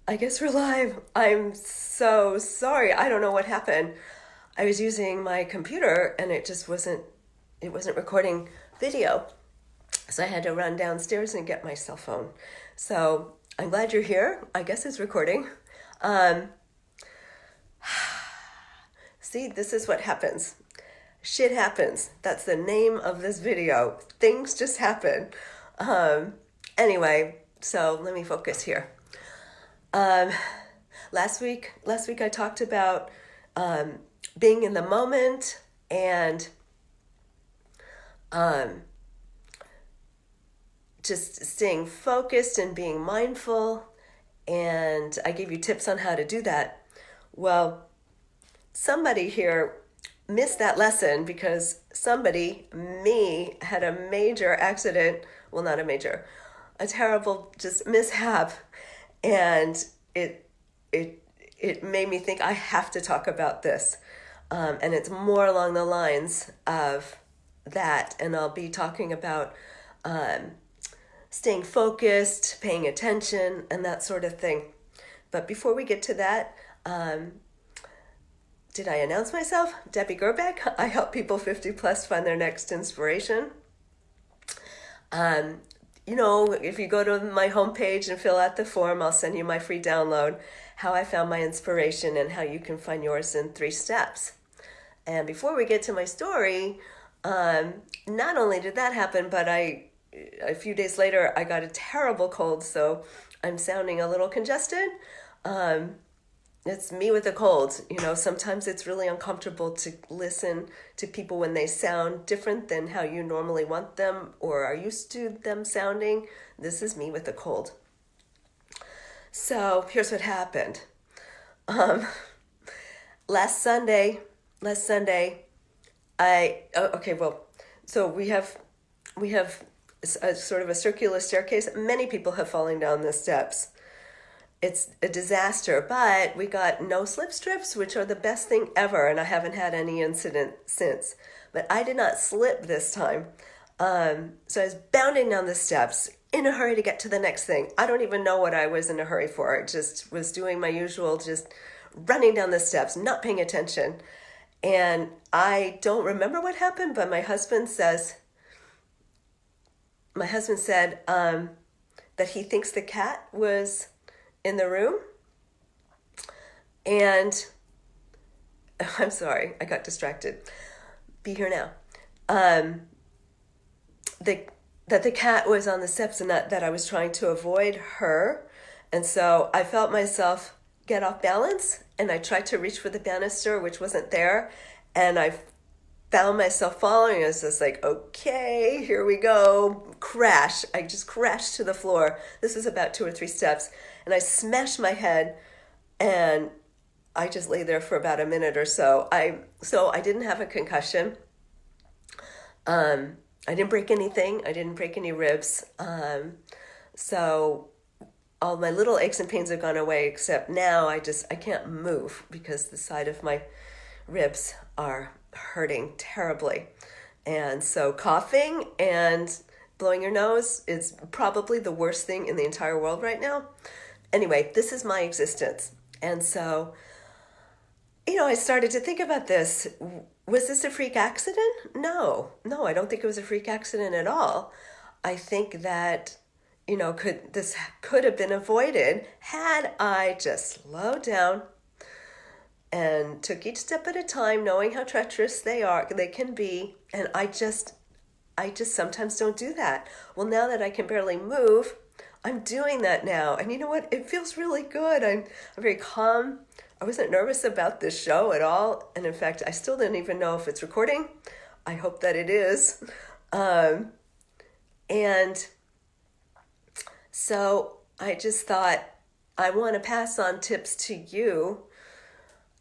I guess we're live. I'm so sorry. I don't know what happened. I was using my computer and it wasn't recording video. So I had to run downstairs and get my cell phone. So I'm glad you're here. I guess it's recording. Um, See, this is what happens. Shit happens. That's the name of this video. Things just happen. Um, anyway, so let me focus here. Um, last week I talked about um, being in the moment and um, just staying focused and being mindful. And I gave you tips on how to do that. Well, somebody here missed that lesson because me, had a major accident. Well, not a major, a terrible just mishap. And it, it, it made me think I have to talk about this. And it's more along the lines of that. And I'll be talking about um, staying focused, paying attention, and that sort of thing. But before we get to that, um, did I announce myself? Debbie Gerbeck. I help people 50 plus find their next inspiration. Um, if you go to my homepage and fill out the form, I'll send you my free download, How I Found My Inspiration and How You Can Find Yours in 3 steps. And before we get to my story, not only did that happen, but a few days later, I got a terrible cold, so I'm sounding a little congested. Um, it's me with a cold. Sometimes it's really uncomfortable to listen to people when they sound different than how you normally want them or are used to them sounding. This is me with a cold. So here's what happened. Um, last Sunday, okay, well, so we have a sort of a circular staircase. Many people have fallen down the steps. It's a disaster, but we got no slip strips, which are the best thing ever, and I haven't had any incident since. But I did not slip this time. So I was bounding down the steps in a hurry to get to the next thing. I don't even know what I was in a hurry for. I just was doing my usual, just running down the steps, not paying attention. And I don't remember what happened, but my husband said that he thinks the cat was in the room. And I'm sorry, I got distracted. Be here now. Um, that the cat was on the steps and that I was trying to avoid her. And so I felt myself get off balance and I tried to reach for the banister, which wasn't there. And I found myself following. I was just like, okay, here we go. Crash. I just crashed to the floor. This was about 2 or 3 steps. And I smashed my head and I just lay there for about a minute or so. I didn't have a concussion. I didn't break anything. I didn't break any ribs. So all my little aches and pains have gone away, except now I can't move because the side of my ribs are hurting terribly. And so coughing and blowing your nose is probably the worst thing in the entire world right now. Anyway, this is my existence. And so, I started to think about this. Was this a freak accident? No, I don't think it was a freak accident at all. I think that, could have been avoided had I just slowed down and took each step at a time, knowing how treacherous they can be. And I just sometimes don't do that. Well, now that I can barely move, I'm doing that now. And you know what? It feels really good. I'm very calm. I wasn't nervous about this show at all. And in fact, I still didn't even know if it's recording. I hope that it is. And so I just thought I want to pass on tips to you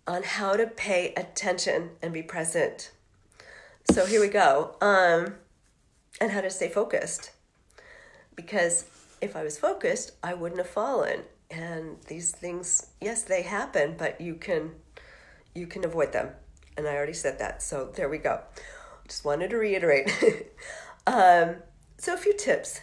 on how to pay attention and be present. So here we go. And how to stay focused. Because if I was focused, I wouldn't have fallen. And these things, yes, they happen, but you can avoid them. And I already said that. So there we go. Just wanted to reiterate. So a few tips.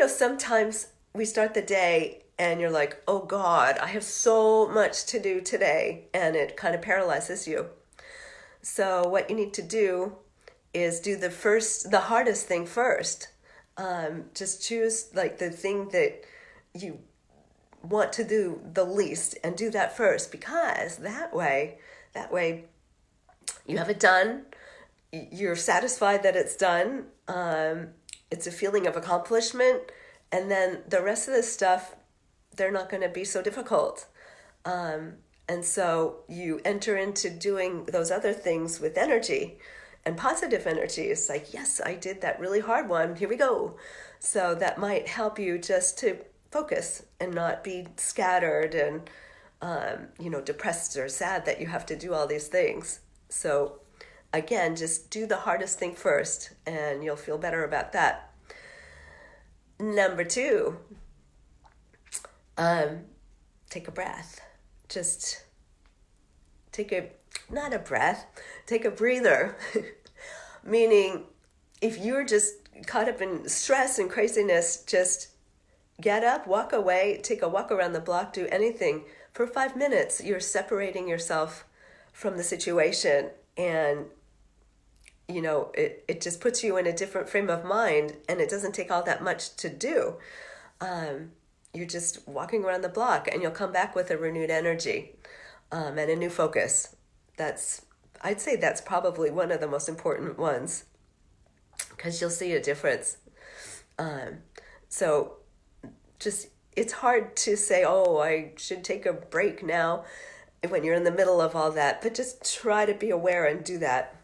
Sometimes we start the day and you're like, oh God, I have so much to do today, and it kind of paralyzes you. So what you need to do is do the hardest thing first. Just choose like the thing that you want to do the least and do that first, because that way you have it done. You're satisfied that it's done. It's a feeling of accomplishment. And then the rest of the stuff, they're not going to be so difficult. And so you enter into doing those other things with energy and positive energy. It's like, yes, I did that really hard one. Here we go. So that might help you just to focus and not be scattered and, depressed or sad that you have to do all these things. So again, just do the hardest thing first and you'll feel better about that. Number 2, take a breath. Just take take a breather. Meaning, if you're just caught up in stress and craziness, just get up, walk away, take a walk around the block, do anything. For 5 minutes, you're separating yourself from the situation, and it just puts you in a different frame of mind, and it doesn't take all that much to do. You're just walking around the block, and you'll come back with a renewed energy and a new focus. I'd say that's probably one of the most important ones, because you'll see a difference. So just, it's hard to say, oh, I should take a break now when you're in the middle of all that, but just try to be aware and do that.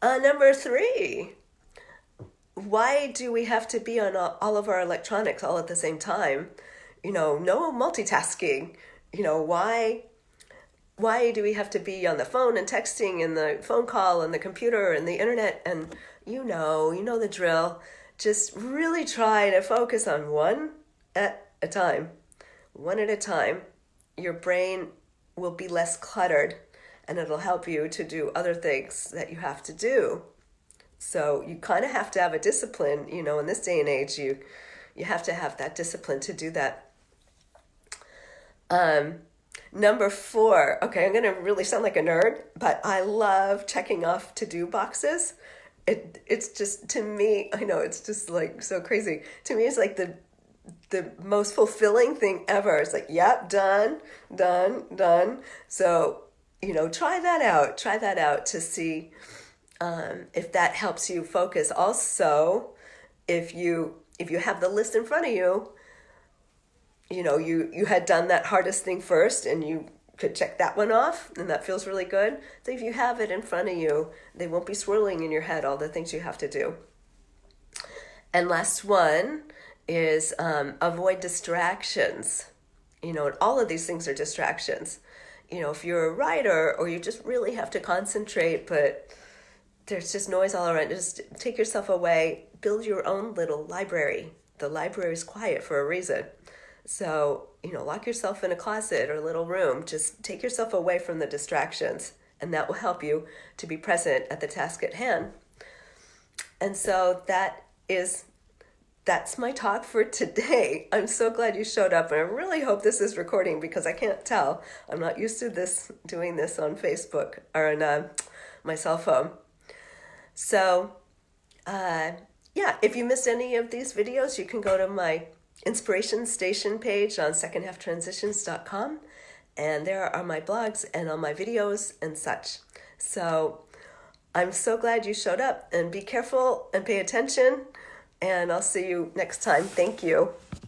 Number 3, why do we have to be on all of our electronics all at the same time? No multitasking. Why do we have to be on the phone and texting and the phone call and the computer and the internet? And you know the drill. Just really try to focus on one at a time. One at a time. Your brain will be less cluttered, and it'll help you to do other things that you have to do. So you kind of have to have a discipline, in this day and age, you have to have that discipline to do that. Number 4, okay, I'm going to really sound like a nerd, but I love checking off to-do boxes. It's just, to me, I know it's just like so crazy. To me, it's like the most fulfilling thing ever. It's like, yep, done. So, try that out to see if that helps you focus. Also, if you have the list in front of you, you had done that hardest thing first and you could check that one off, and that feels really good. So if you have it in front of you, they won't be swirling in your head, all the things you have to do. And last one is avoid distractions. And all of these things are distractions. If you're a writer or you just really have to concentrate, but there's just noise all around, just take yourself away, build your own little library. The library is quiet for a reason. So, lock yourself in a closet or a little room. Just take yourself away from the distractions, and that will help you to be present at the task at hand. And so that's my talk for today. I'm so glad you showed up, and I really hope this is recording, because I can't tell. I'm not used to doing this on Facebook or on my cell phone. So, if you missed any of these videos, you can go to my Inspiration Station page on secondhalftransitions.com, and there are my blogs and all my videos and such. So I'm so glad you showed up, and be careful and pay attention, and I'll see you next time. Thank you.